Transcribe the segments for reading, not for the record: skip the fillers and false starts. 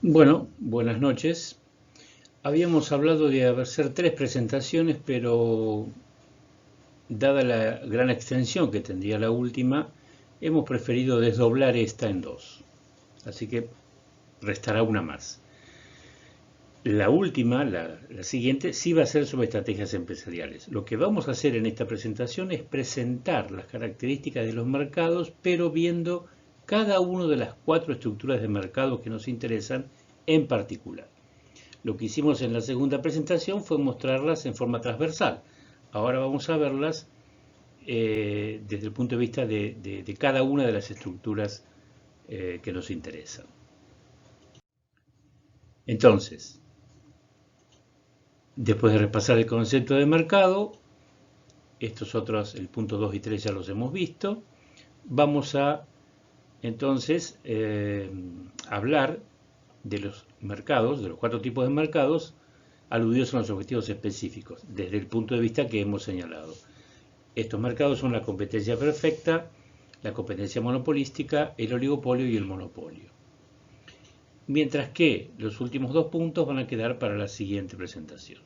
Bueno, buenas noches. Habíamos hablado de hacer tres presentaciones, pero dada la gran extensión que tendría la última, hemos preferido desdoblar esta en dos. Así que restará una más. La última, la siguiente, sí va a ser sobre estrategias empresariales. Lo que vamos a hacer en esta presentación es presentar las características de los mercados, pero viendo cada una de las cuatro estructuras de mercado que nos interesan en particular. Lo que hicimos en la segunda presentación fue mostrarlas en forma transversal. Ahora vamos a verlas desde el punto de vista de cada una de las estructuras que nos interesan. Entonces, después de repasar el concepto de mercado, estos otros, el punto 2 y 3 ya los hemos visto, vamos a entonces hablar de los mercados, de los cuatro tipos de mercados, aludidos a los objetivos específicos, desde el punto de vista que hemos señalado. Estos mercados son la competencia perfecta, la competencia monopolística, el oligopolio y el monopolio. Mientras que los últimos dos puntos van a quedar para la siguiente presentación.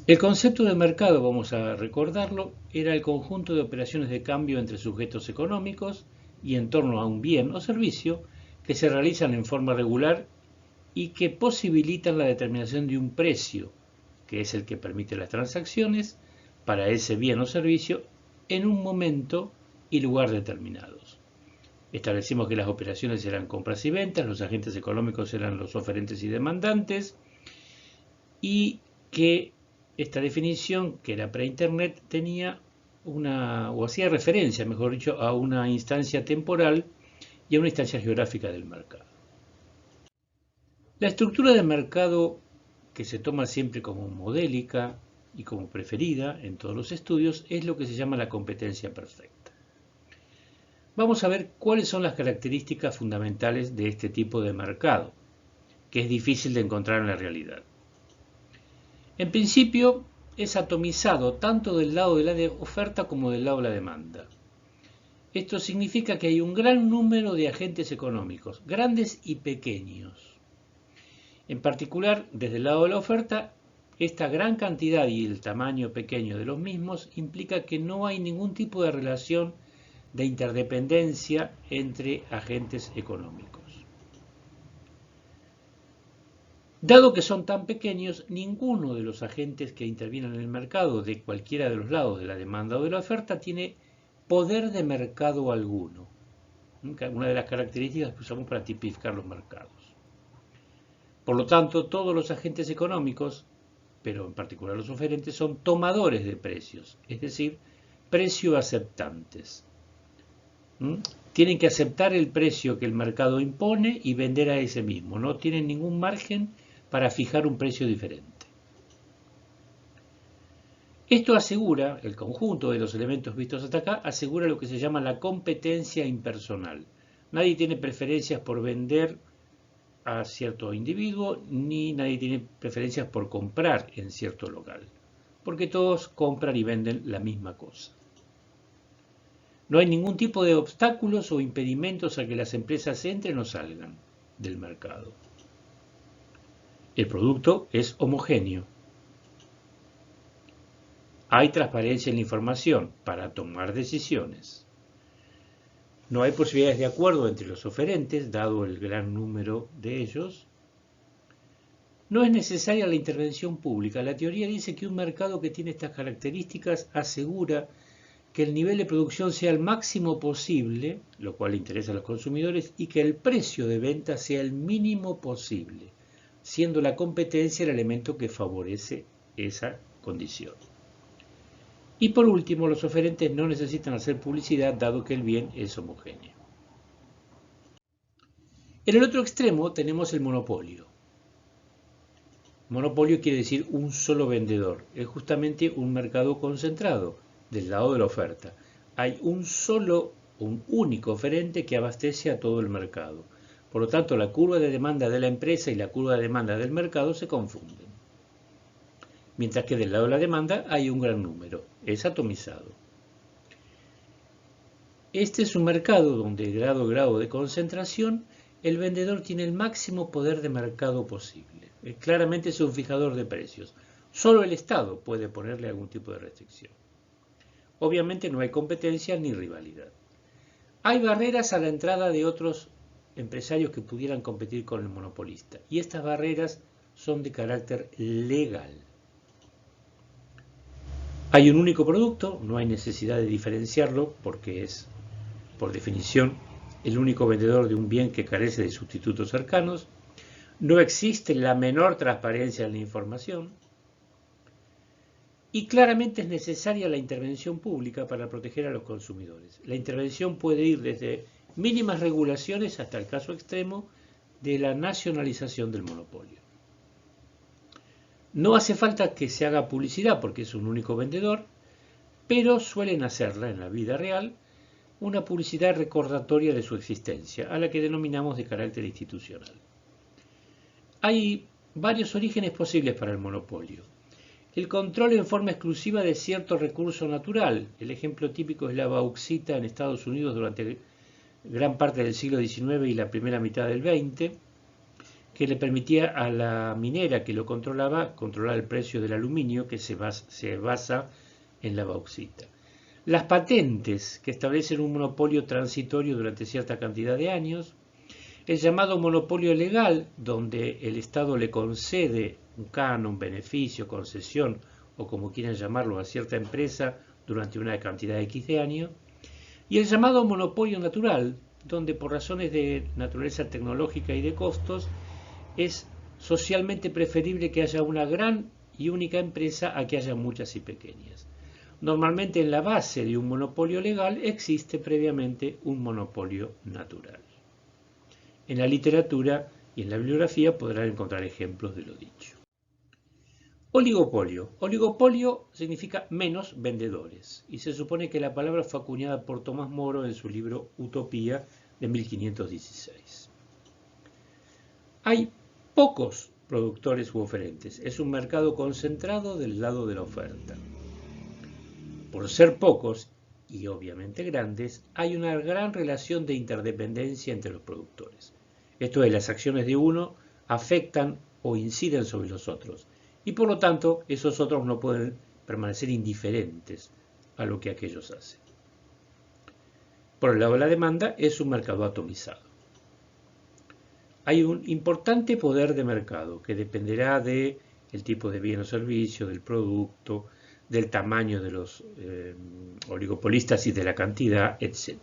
El concepto de mercado, vamos a recordarlo, era el conjunto de operaciones de cambio entre sujetos económicos y en torno a un bien o servicio que se realizan en forma regular y que posibilitan la determinación de un precio, que es el que permite las transacciones, para ese bien o servicio en un momento y lugar determinados. Establecimos que las operaciones eran compras y ventas, los agentes económicos eran los oferentes y demandantes, y que esta definición, que era pre-internet, tenía o hacía referencia, mejor dicho, a una instancia temporal y a una instancia geográfica del mercado. La estructura de mercado que se toma siempre como modélica y como preferida en todos los estudios es lo que se llama la competencia perfecta. Vamos a ver cuáles son las características fundamentales de este tipo de mercado, que es difícil de encontrar en la realidad. En principio, es atomizado tanto del lado de la oferta como del lado de la demanda. Esto significa que hay un gran número de agentes económicos, grandes y pequeños. En particular, desde el lado de la oferta, esta gran cantidad y el tamaño pequeño de los mismos implica que no hay ningún tipo de relación de interdependencia entre agentes económicos. Dado que son tan pequeños, ninguno de los agentes que intervienen en el mercado de cualquiera de los lados de la demanda o de la oferta tiene poder de mercado alguno. Una de las características que usamos para tipificar los mercados. Por lo tanto, todos los agentes económicos, pero en particular los oferentes, son tomadores de precios, es decir, precio aceptantes. Tienen que aceptar el precio que el mercado impone y vender a ese mismo. No tienen ningún margen para fijar un precio diferente. Esto asegura, el conjunto de los elementos vistos hasta acá, asegura lo que se llama la competencia impersonal. Nadie tiene preferencias por vender a cierto individuo, ni nadie tiene preferencias por comprar en cierto local, porque todos compran y venden la misma cosa. No hay ningún tipo de obstáculos o impedimentos a que las empresas entren o salgan del mercado. El producto es homogéneo. Hay transparencia en la información para tomar decisiones. No hay posibilidades de acuerdo entre los oferentes, dado el gran número de ellos. No es necesaria la intervención pública. La teoría dice que un mercado que tiene estas características asegura que el nivel de producción sea el máximo posible, lo cual interesa a los consumidores, y que el precio de venta sea el mínimo posible, siendo la competencia el elemento que favorece esa condición. Y por último, los oferentes no necesitan hacer publicidad dado que el bien es homogéneo. En el otro extremo tenemos el monopolio. Monopolio quiere decir un solo vendedor. Es justamente un mercado concentrado del lado de la oferta. Hay un único oferente que abastece a todo el mercado. Por lo tanto, la curva de demanda de la empresa y la curva de demanda del mercado se confunden. Mientras que del lado de la demanda hay un gran número. Es atomizado. Este es un mercado donde, grado a grado de concentración, el vendedor tiene el máximo poder de mercado posible. Claramente es un fijador de precios. Solo el Estado puede ponerle algún tipo de restricción. Obviamente no hay competencia ni rivalidad. Hay barreras a la entrada de otros empresarios que pudieran competir con el monopolista, y estas barreras son de carácter legal. Hay un único producto, no hay necesidad de diferenciarlo porque es, por definición, el único vendedor de un bien que carece de sustitutos cercanos. No existe la menor transparencia en la información. Y claramente es necesaria la intervención pública para proteger a los consumidores. La intervención puede ir desde mínimas regulaciones hasta el caso extremo de la nacionalización del monopolio. No hace falta que se haga publicidad porque es un único vendedor, pero suelen hacerla en la vida real una publicidad recordatoria de su existencia, a la que denominamos de carácter institucional. Hay varios orígenes posibles para el monopolio. El control en forma exclusiva de cierto recurso natural. El ejemplo típico es la bauxita en Estados Unidos durante gran parte del siglo XIX y la primera mitad del XX, que le permitía a la minera que lo controlaba controlar el precio del aluminio que se basa en la bauxita. Las patentes, que establecen un monopolio transitorio durante cierta cantidad de años. El llamado monopolio legal, donde el Estado le concede un canon, beneficio, concesión o como quieran llamarlo a cierta empresa durante una cantidad X de años. Y el llamado monopolio natural, donde por razones de naturaleza tecnológica y de costos es socialmente preferible que haya una gran y única empresa a que haya muchas y pequeñas. Normalmente en la base de un monopolio legal existe previamente un monopolio natural. En la literatura y en la bibliografía podrán encontrar ejemplos de lo dicho. Oligopolio. Oligopolio significa menos vendedores y se supone que la palabra fue acuñada por Tomás Moro en su libro Utopía de 1516. Hay pocos productores u oferentes. Es un mercado concentrado del lado de la oferta. Por ser pocos y obviamente grandes, hay una gran relación de interdependencia entre los productores. Esto es, las acciones de uno afectan o inciden sobre los otros, y por lo tanto esos otros no pueden permanecer indiferentes a lo que aquellos hacen. Por el lado de la demanda, es un mercado atomizado. Hay un importante poder de mercado que dependerá del tipo de bien o servicio, del producto, del tamaño de los oligopolistas y de la cantidad, etc.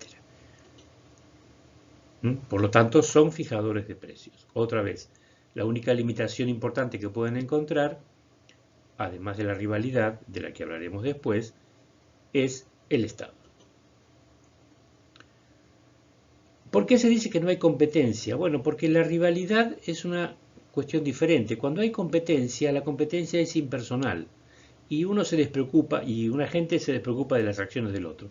Por lo tanto, son fijadores de precios. Otra vez, la única limitación importante que pueden encontrar, además de la rivalidad, de la que hablaremos después, es el Estado. ¿Por qué se dice que no hay competencia? Bueno, porque la rivalidad es una cuestión diferente. Cuando hay competencia, la competencia es impersonal y uno se despreocupa y una gente se despreocupa de las acciones del otro.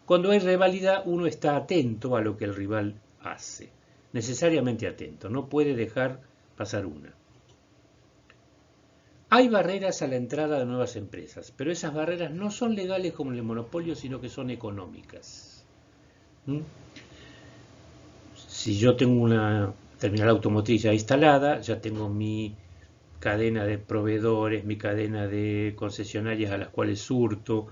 Cuando hay rivalidad, uno está atento a lo que el rival hace, necesariamente atento, no puede dejar pasar una. Hay barreras a la entrada de nuevas empresas, pero esas barreras no son legales como en el monopolio, sino que son económicas. Si yo tengo una terminal automotriz ya instalada, ya tengo mi cadena de proveedores, mi cadena de concesionarias a las cuales surto,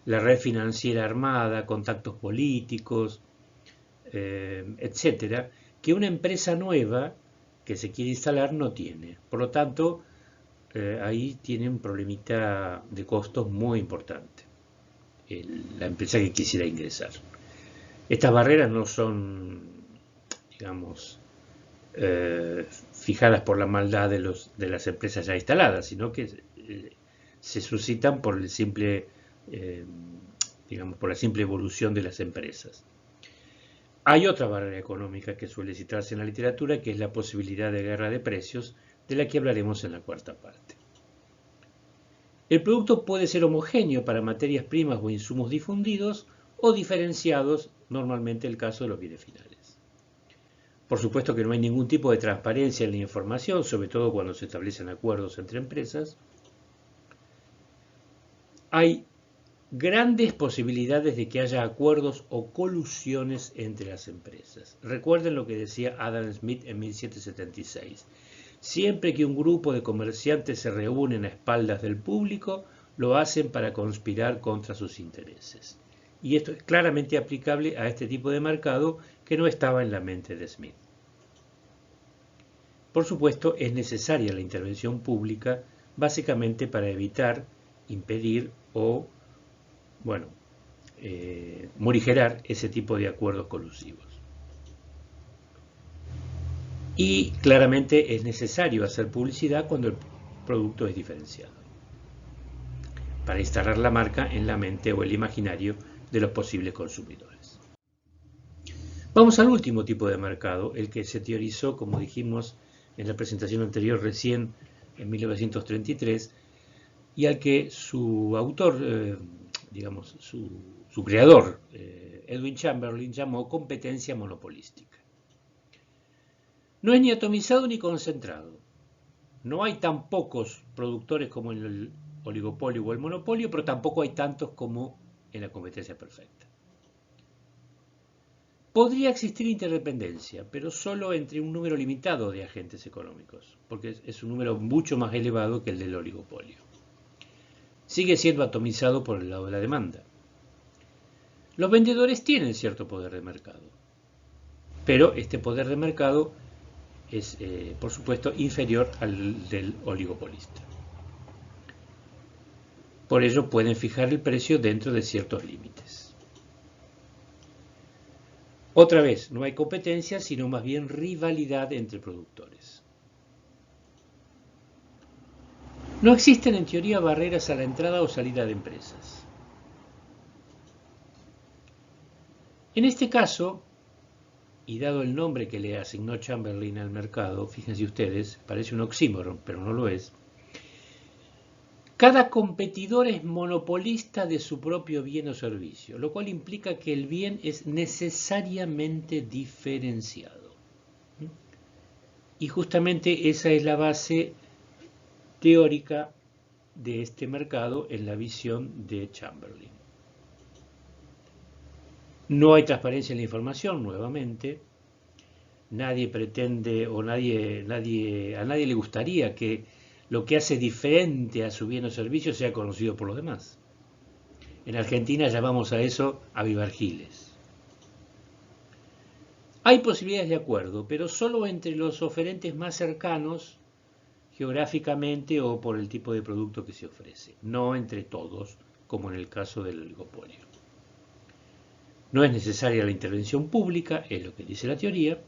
la red financiera armada, contactos políticos, etcétera, que una empresa nueva que se quiere instalar no tiene. Por lo tanto, ahí tiene un problemita de costos muy importante la empresa que quisiera ingresar. Estas barreras no son, digamos, fijadas por la maldad de las empresas ya instaladas, sino que se suscitan por el simple, por la simple evolución de las empresas. Hay otra barrera económica que suele citarse en la literatura, que es la posibilidad de guerra de precios, de la que hablaremos en la cuarta parte. El producto puede ser homogéneo para materias primas o insumos difundidos o diferenciados, normalmente el caso de los bienes finales. Por supuesto que no hay ningún tipo de transparencia en la información, sobre todo cuando se establecen acuerdos entre empresas. Hay grandes posibilidades de que haya acuerdos o colusiones entre las empresas. Recuerden lo que decía Adam Smith en 1776. Siempre que un grupo de comerciantes se reúnen a espaldas del público, lo hacen para conspirar contra sus intereses. Y esto es claramente aplicable a este tipo de mercado que no estaba en la mente de Smith. Por supuesto, es necesaria la intervención pública básicamente para evitar, impedir o, morigerar ese tipo de acuerdos colusivos. Y claramente es necesario hacer publicidad cuando el producto es diferenciado, para instalar la marca en la mente o el imaginario de los posibles consumidores. Vamos al último tipo de mercado, el que se teorizó, como dijimos en la presentación anterior, recién en 1933, y al que su autor, su creador, Edwin Chamberlain, llamó competencia monopolística. No es ni atomizado ni concentrado. No hay tan pocos productores como en el oligopolio o el monopolio, pero tampoco hay tantos como en la competencia perfecta. Podría existir interdependencia, pero solo entre un número limitado de agentes económicos, porque es un número mucho más elevado que el del oligopolio. Sigue siendo atomizado por el lado de la demanda. Los vendedores tienen cierto poder de mercado, pero este poder de mercado es, por supuesto, inferior al del oligopolista. Por ello pueden fijar el precio dentro de ciertos límites. Otra vez, no hay competencia, sino más bien rivalidad entre productores. No existen en teoría barreras a la entrada o salida de empresas. En este caso, y dado el nombre que le asignó Chamberlain al mercado, fíjense ustedes, parece un oxímoron, pero no lo es. Cada competidor es monopolista de su propio bien o servicio, lo cual implica que el bien es necesariamente diferenciado. Y justamente esa es la base teórica de este mercado en la visión de Chamberlain. No hay transparencia en la información, nuevamente. Nadie pretende o a nadie le gustaría que lo que hace diferente a su bien o servicio sea conocido por los demás. En Argentina llamamos a eso avivar giles. Hay posibilidades de acuerdo, pero solo entre los oferentes más cercanos geográficamente o por el tipo de producto que se ofrece, no entre todos, como en el caso del oligopolio. No es necesaria la intervención pública, es lo que dice la teoría,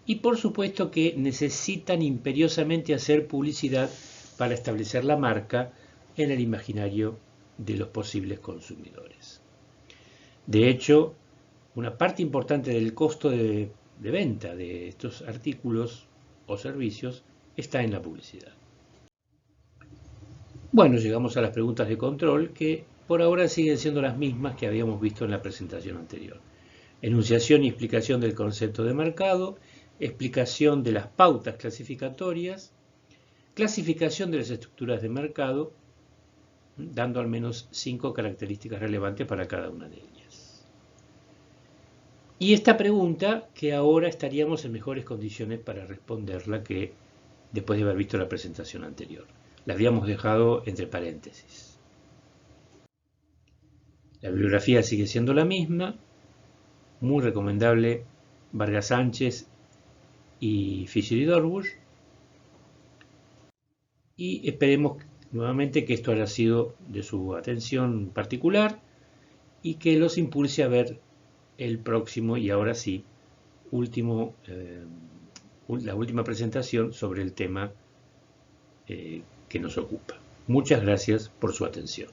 y por supuesto que necesitan imperiosamente hacer publicidad para establecer la marca en el imaginario de los posibles consumidores. De hecho, una parte importante del costo de venta de estos artículos o servicios está en la publicidad. Bueno, llegamos a las preguntas de control que por ahora siguen siendo las mismas que habíamos visto en la presentación anterior. Enunciación y explicación del concepto de mercado, explicación de las pautas clasificatorias, clasificación de las estructuras de mercado, dando al menos 5 características relevantes para cada una de ellas. Y esta pregunta que ahora estaríamos en mejores condiciones para responderla que después de haber visto la presentación anterior. La habíamos dejado entre paréntesis. La bibliografía sigue siendo la misma, muy recomendable Vargas Sánchez y Fisher y Dorbush, y esperemos nuevamente que esto haya sido de su atención particular y que los impulse a ver el próximo y ahora sí la última presentación sobre el tema que nos ocupa. Muchas gracias por su atención.